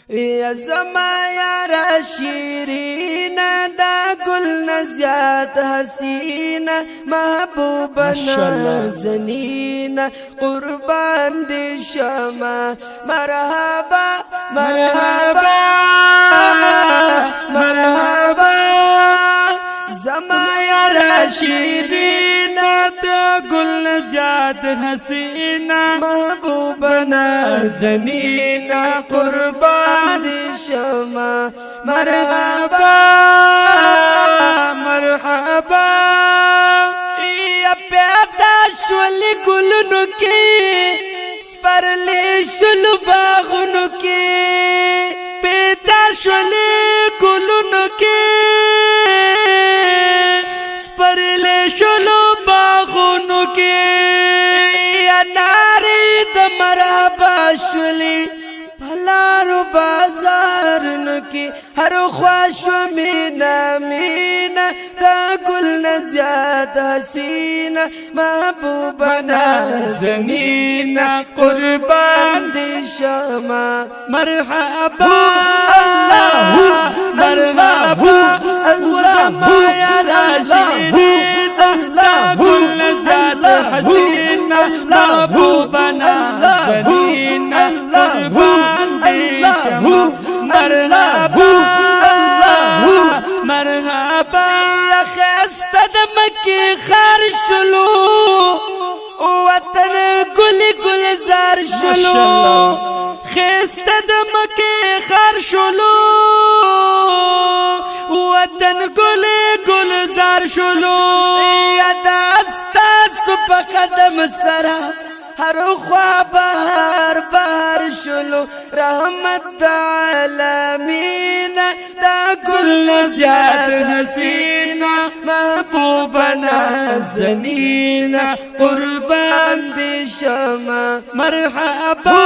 یا زما یارا شیرینا دا گل نزیاد حسینا محبوبا نازنینا قربان دی شما مرحبا مرحبا مرحبا زما یارا شیرینا دا گل نزیاد حسینا محبوبا نازنینا قربان دی شما مرحبا مرحبا یا پیدا شولی گلونو کی سپرلی شلو باغونو کی پیدا شولی گلونو کی سپرلی شلو باغونو کی یا ناری د مرحبا شولی پلارو بازار نکی ہر خواش و مینا مینا دا گل نزیاد حسینا محبوبا نازنینا قربان دی شما مرحبا اللہ مرحبا اللہ یا راشدین دا گل نزیاد حسینا محبوبا نازنینا قربان دی شما مرحبا مرحبا یا خیستا دا مکی خار شلو وطن گل گلزار شلو خیستا دا مکی خار شلو وطن گل گلزار شلو یا داستا سپا قدم سرا ہر خوا بہار بہار شلو رحمت عالمین دا گل نزیاد حسینا محبوبا نازنینا قربان دی شما مرحبا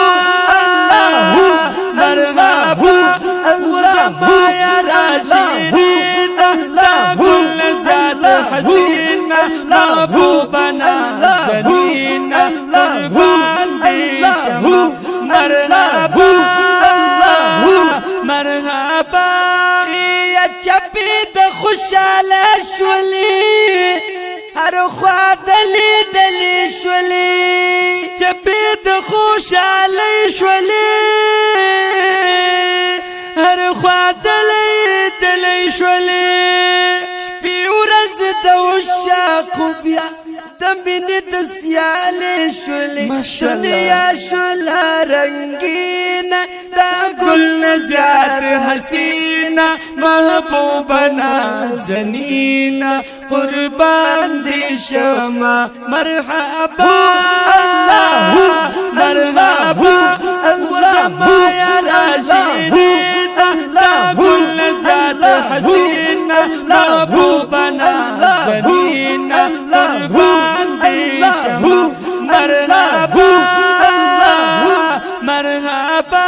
اللہ مرحبا اللہ یا راشدین دا گل نزیاد حسینا محبوبا نازنینا قربان دی شما مرحبا مرحبا یا چپی د خوشحال شولی هر خوا دلی دلی شولی چپی د خوشحال شولی هر خوا دلی دلی شولی شپی ورځ د عشاقو بیا دمینی دسیال شولی دنیا شولا رنگینا دا گل نزیاد حسینا محبوبا نازنینا قربان دی شما مرحبا اللہ مرحبا اللہ یا راشدین دا گل نزیاد حسینا محبوبا نازنینا قربان دی شما مرحبا مرحبا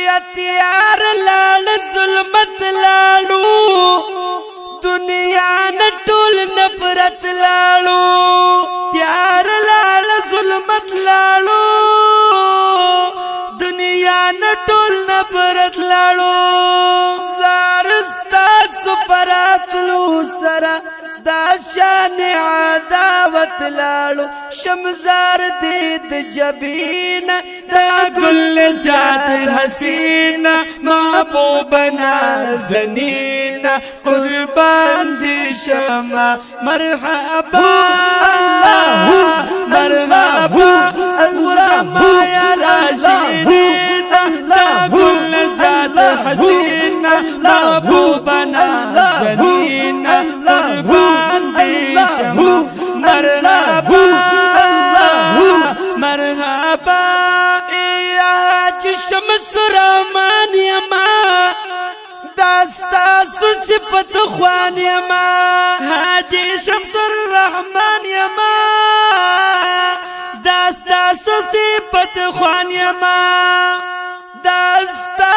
یا تیار لال ظلمت لالو دنیا نٹول نفرت لالو تیار لال ظلمت لالو دنیا نٹول نفرت لالو زارستا سپرات لو سرا دا شان عداوت لالو شمزار دید جبین دا گل نزیاد حسینا محبوبا نازنینا قربان دی شما مرحبا اللہ مرحبا اللہ یا راشدین دا گل نزیاد حسینا محبوبا نازنینا قربان دی شما مرحبا مرحبا یا چشم سرامان یما داستا صفت خوان یما حاجی شمس الرحمن یما داستا صفت خوان یما داستا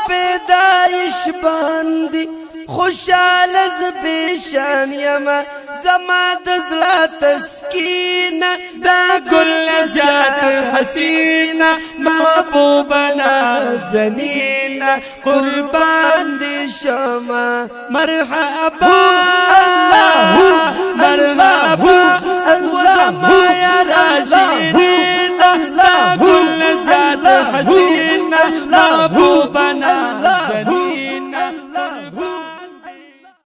پیدائش باندی خوشحال زبیشان یما زما دزلا تسکین دا گل نزیاد حسین محبوبنا زنین سینا قربان دی شما مرحبا مرحبا وزما یا راشدین اللہ کل ذات حسین محبوبنا